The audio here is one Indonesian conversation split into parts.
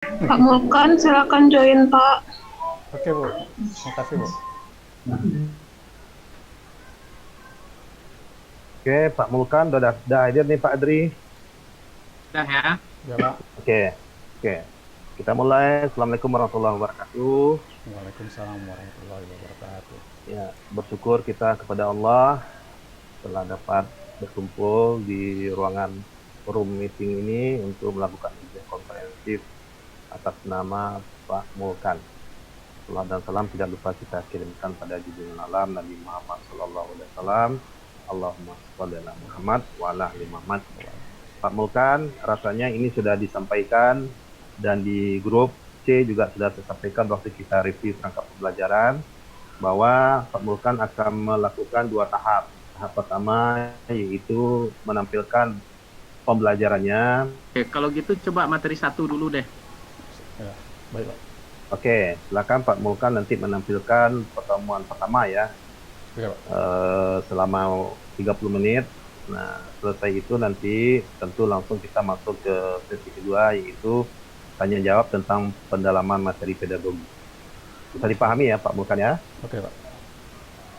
Pak Mulkan, silakan join Pak. Oke Bu, makasih Bu. Oke, Pak Mulkan udah hadir nih Pak Adri. Udah ya. Ya Pak. Oke, oke. Kita mulai. Assalamualaikum warahmatullahi wabarakatuh. Waalaikumsalam warahmatullahi wabarakatuh. Ya, bersyukur kita kepada Allah telah dapat berkumpul di ruangan forum meeting ini untuk melakukan ujian komprehensif atas nama Pak Mulkan. Salam dan salam tidak lupa kita kirimkan pada junjungan alam Nabi Muhammad SAW. Allahumma sholli ala Muhammad wa ala ali Muhammad. Pak Mulkan, rasanya ini sudah disampaikan dan di grup C juga sudah disampaikan waktu kita review perangkat pembelajaran bahwa Pak Mulkan akan melakukan 2 tahap. Tahap pertama yaitu menampilkan pembelajarannya. Oke, kalau gitu coba materi 1 dulu deh. Ya, baik Pak. Oke, silakan Pak Mulkan nanti menampilkan pertemuan pertama ya. Ya Pak. Selama 30 menit. Nah, selesai itu nanti tentu langsung kita masuk ke sesi kedua, yaitu tanya jawab tentang pendalaman materi pedagogi. Bisa dipahami ya Pak Mulkan ya? Oke Pak.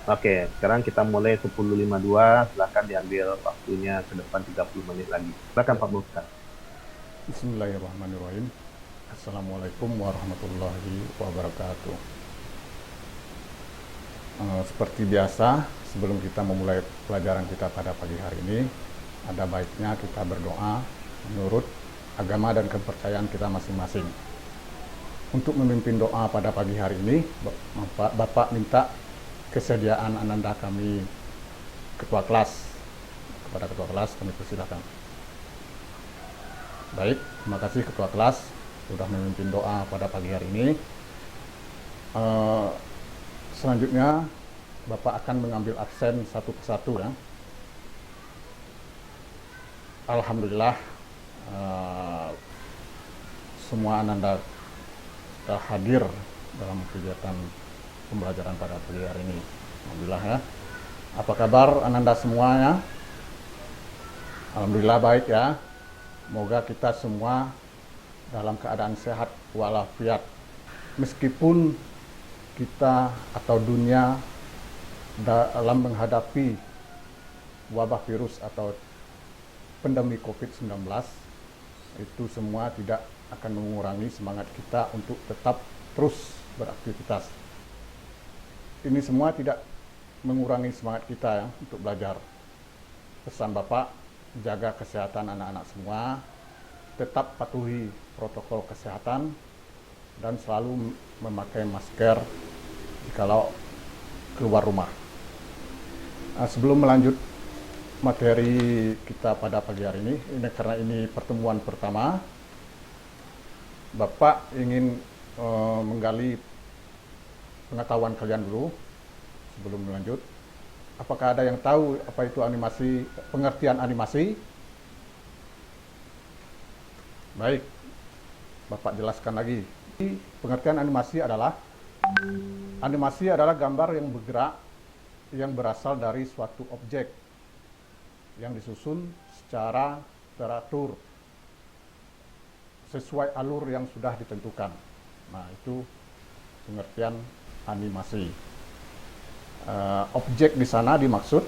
Oke, sekarang kita mulai 10.52. Silakan diambil waktunya ke depan 30 menit lagi. Silakan Pak Mulkan. Bismillahirrahmanirrahim. Assalamualaikum warahmatullahi wabarakatuh. Seperti biasa, sebelum kita memulai pelajaran kita pada pagi hari ini, ada baiknya kita berdoa menurut agama dan kepercayaan kita masing-masing. Untuk memimpin doa pada pagi hari ini, Bapak minta kesediaan Ananda kami, ketua kelas. Kepada ketua kelas kami persilakan. Baik, terima kasih ketua kelas sudah memimpin doa pada pagi hari ini. Selanjutnya Bapak akan mengambil absen satu persatu ya. Alhamdulillah semua Ananda telah hadir dalam kegiatan pembelajaran pada pagi hari ini. Alhamdulillah ya. Apa kabar Ananda semuanya? Alhamdulillah baik ya. Semoga kita semua dalam keadaan sehat walafiat. Meskipun kita atau dunia dalam menghadapi wabah virus atau pandemi COVID-19, itu semua tidak akan mengurangi semangat kita untuk tetap terus beraktivitas. Ini semua tidak mengurangi semangat kita ya, untuk belajar. Pesan Bapak, jaga kesehatan anak-anak semua, tetap patuhi protokol kesehatan, dan selalu memakai masker jikalau keluar rumah. Nah, sebelum melanjut materi kita pada pagi hari ini karena ini pertemuan pertama, Bapak ingin menggali pengetahuan kalian dulu sebelum melanjut. Apakah ada yang tahu apa itu animasi, pengertian animasi? Baik, Bapak jelaskan lagi. Pengertian animasi adalah gambar yang bergerak yang berasal dari suatu objek yang disusun secara teratur sesuai alur yang sudah ditentukan. Nah, itu pengertian animasi. Objek di sana dimaksud,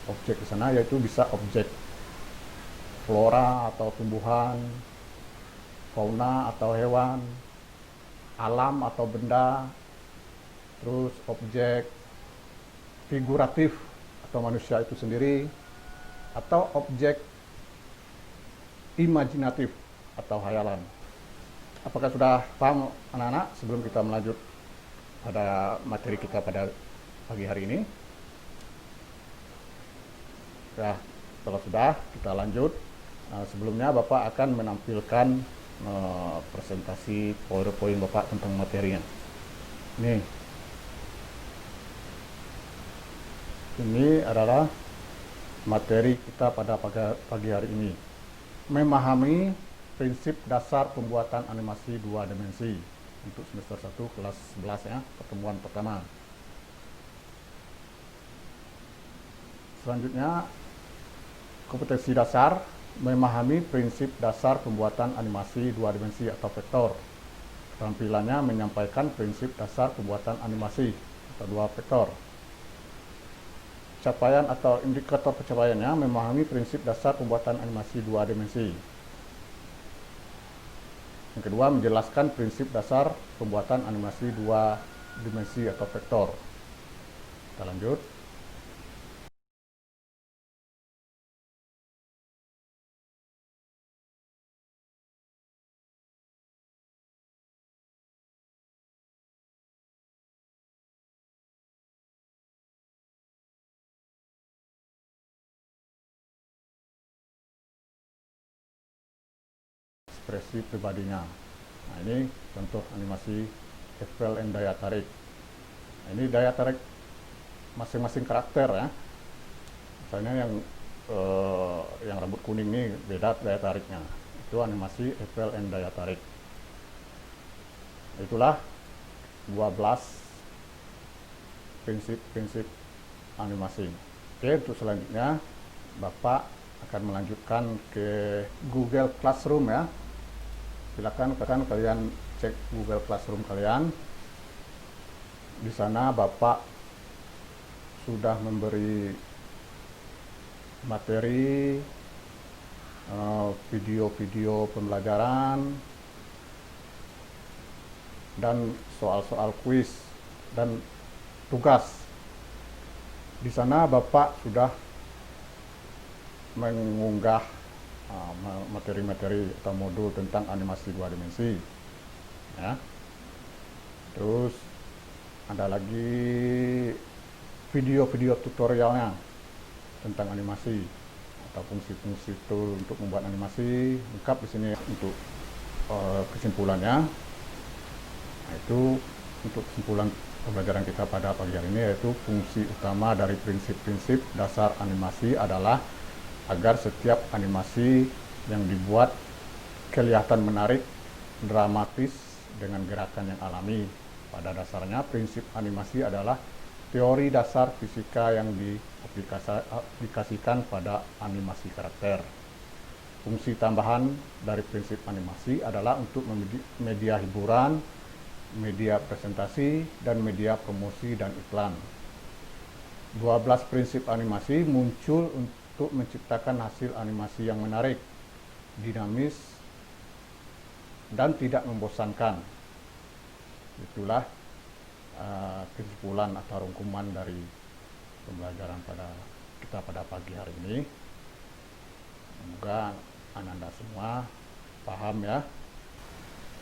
objek di sana yaitu bisa objek flora atau tumbuhan, fauna atau hewan, alam atau benda, terus objek figuratif atau manusia itu sendiri, atau objek imajinatif atau hayalan. Apakah sudah paham anak-anak sebelum kita melanjut pada materi kita pada pagi hari ini? Ya, kalau sudah kita lanjut. Sebelumnya Bapak akan menampilkan presentasi PowerPoint Bapak tentang materinya. Ini adalah materi kita pada pagi hari ini. Memahami prinsip dasar pembuatan animasi 2 dimensi untuk semester 1 kelas 11 ya, pertemuan pertama. Selanjutnya, kompetensi dasar memahami prinsip dasar pembuatan animasi 2 dimensi atau vektor. Keterampilannya menyampaikan prinsip dasar pembuatan animasi atau dua vektor. Capaian atau indikator pencapaiannya memahami prinsip dasar pembuatan animasi dua dimensi. Yang kedua, menjelaskan prinsip dasar pembuatan animasi dua dimensi atau vektor. Kita lanjut. Ekspresi pribadinya. Nah, ini contoh animasi Eiffel and daya tarik. Nah, ini daya tarik masing-masing karakter ya. Misalnya yang rambut kuning ini beda daya tariknya. Itu animasi Eiffel and daya tarik. Itulah 12 prinsip-prinsip animasi. Oke, untuk selanjutnya Bapak akan melanjutkan ke Google Classroom ya. Silakan kalian cek Google Classroom kalian. Di sana Bapak sudah memberi materi, video-video pembelajaran, dan soal-soal kuis dan tugas. Di sana Bapak sudah mengunggah materi-materi atau modul tentang animasi dua dimensi ya. Terus ada lagi video-video tutorialnya tentang animasi atau fungsi-fungsi tool untuk membuat animasi lengkap di sini. Untuk kesimpulannya, nah, itu untuk kesimpulan pembelajaran kita pada pagi hari ini, yaitu fungsi utama dari prinsip-prinsip dasar animasi adalah agar setiap animasi yang dibuat kelihatan menarik, dramatis, dengan gerakan yang alami. Pada dasarnya, prinsip animasi adalah teori dasar fisika yang diaplikasikan pada animasi karakter. Fungsi tambahan dari prinsip animasi adalah untuk media hiburan, media presentasi, dan media promosi dan iklan. 12 prinsip animasi muncul untuk menciptakan hasil animasi yang menarik, dinamis, dan tidak membosankan. Itulah kesimpulan atau rangkuman dari pembelajaran kita pada pagi hari ini. Semoga Anda semua paham ya.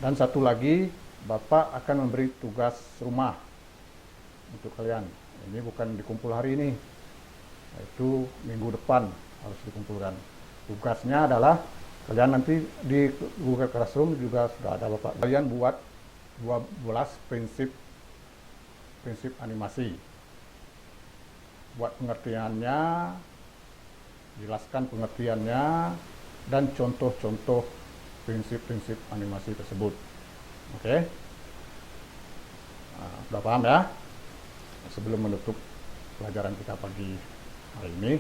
Dan satu lagi, Bapak akan memberi tugas rumah untuk kalian. Ini bukan dikumpul hari ini, itu minggu depan harus dikumpulkan. Tugasnya adalah kalian nanti di Google Classroom juga sudah ada Bapak. Kalian buat 12 prinsip animasi. Buat pengertiannya, jelaskan pengertiannya, dan contoh-contoh prinsip-prinsip animasi tersebut. Oke? Nah, sudah paham ya? Sebelum menutup pelajaran kita pagi hari ini,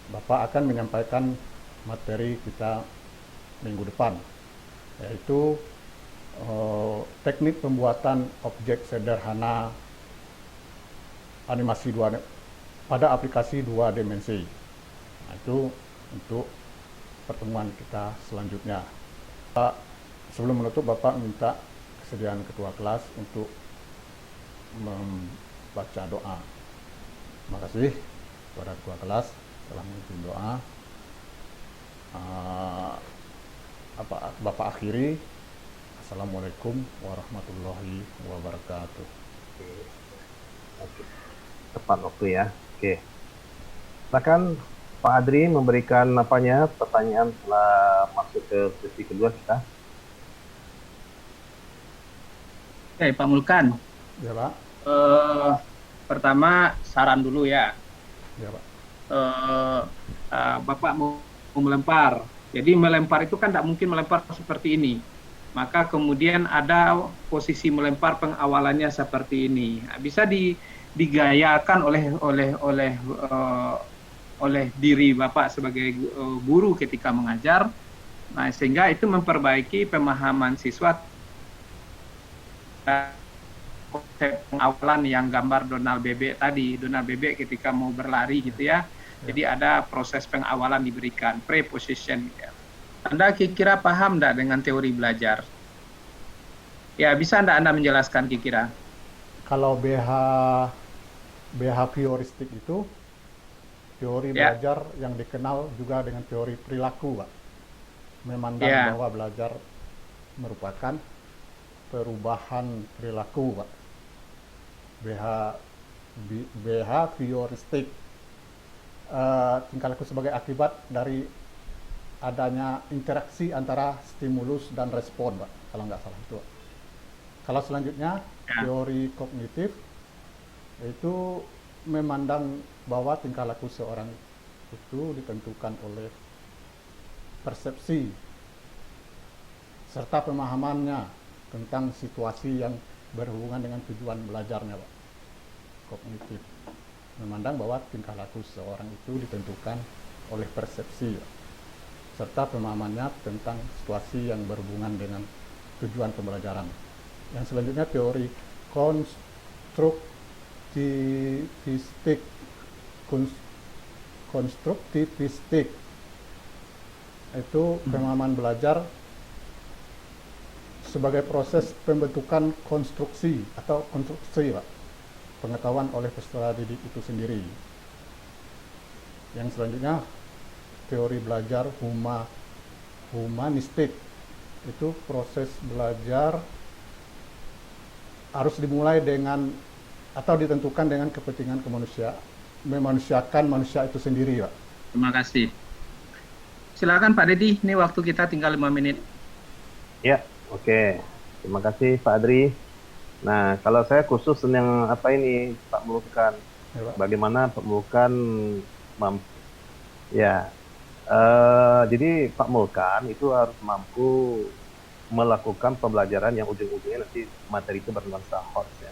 Bapak akan menyampaikan materi kita minggu depan, yaitu teknik pembuatan objek sederhana animasi pada aplikasi dua dimensi. Nah, itu untuk pertemuan kita selanjutnya. Sebelum menutup, Bapak minta kesediaan ketua kelas untuk membaca doa. Terima kasih kepada ketua kelas telah memimpin doa. Bapak akhiri. Assalamualaikum warahmatullahi wabarakatuh. Oke. Tepat waktu ya. Oke. Silakan Pak Adri memberikan pertanyaan setelah masuk ke sesi kedua kita. Oke, Pak Mulkan. Ya, Pak. Pertama saran dulu ya. Ya, Pak. Bapak mau melempar. Jadi melempar itu kan tidak mungkin melempar seperti ini. Maka kemudian ada posisi melempar pengawalannya seperti ini. Bisa digayakan oleh diri Bapak sebagai guru ketika mengajar. Nah, sehingga itu memperbaiki pemahaman siswa konsep pengawalan yang gambar Donald Bebek tadi. Donald Bebek ketika mau berlari gitu ya. Jadi ada proses pengawalan diberikan, preposition. Gitu ya. Anda kira-kira paham enggak dengan teori belajar? Ya, bisa enggak Anda menjelaskan kira-kira? Kalau behavioristik itu teori Ya. belajar yang dikenal juga dengan teori perilaku, Pak. Memandang Ya. bahwa belajar merupakan perubahan perilaku, Pak. Behavioristik tingkah laku sebagai akibat dari adanya interaksi antara stimulus dan respon, Pak, kalau nggak salah itu, Pak. Kalau selanjutnya Ya. teori kognitif itu memandang bahwa tingkah laku seorang itu ditentukan oleh persepsi serta pemahamannya tentang situasi yang berhubungan dengan tujuan belajarnya, Pak. Kognitif memandang bahwa tingkah laku seorang itu ditentukan oleh persepsi, Pak, serta pemahamannya tentang situasi yang berhubungan dengan tujuan pembelajaran. Yang selanjutnya teori konstruktivistik. Konstruktivistik itu pemahaman belajar sebagai proses pembentukan konstruksi atau konstruksi, Pak, pengetahuan oleh peserta didik itu sendiri. Yang selanjutnya teori belajar humanistik, itu proses belajar harus dimulai dengan atau ditentukan dengan kepentingan memanusiakan manusia itu sendiri, Pak. Terima kasih. Silakan Pak Dedi, ini waktu kita tinggal 5 menit. Ya, oke. Terima kasih Pak Adri. Nah, kalau saya khusus yang apa ini, Pak Mulkan. Ya, Pak. Bagaimana Pak Mulkan mampu? Ya, jadi Pak Mulkan itu harus mampu melakukan pembelajaran yang ujung-ujungnya nanti materi itu bernuansa hot ya,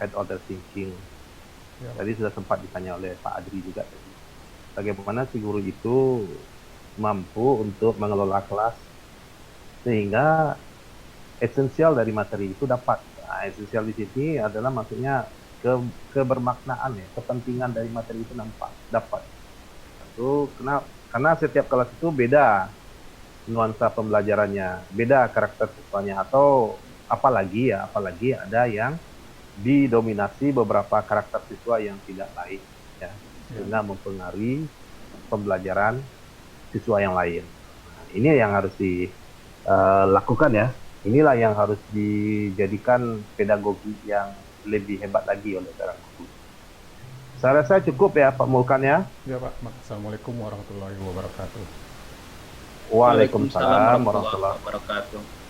head order thinking. Ya, Pak. Tadi sudah sempat ditanya oleh Pak Adri juga tadi. Bagaimana si guru itu mampu untuk mengelola kelas sehingga esensial dari materi itu dapat. Nah, esensial di sini adalah maksudnya kebermaknaan ya, kepentingan dari materi itu dapat. Itu karena setiap kelas itu beda nuansa pembelajarannya, beda karakter siswanya, atau apalagi ada yang didominasi beberapa karakter siswa yang tidak baik ya, sehingga mempengaruhi pembelajaran siswa yang lain. Nah, ini yang harus dilakukan ya. Inilah yang harus dijadikan pedagogi yang lebih hebat lagi oleh seorang guru. Saya rasa cukup ya Pak Mulkan ya. Ya, Pak. Assalamualaikum warahmatullahi wabarakatuh. Waalaikumsalam warahmatullahi wabarakatuh.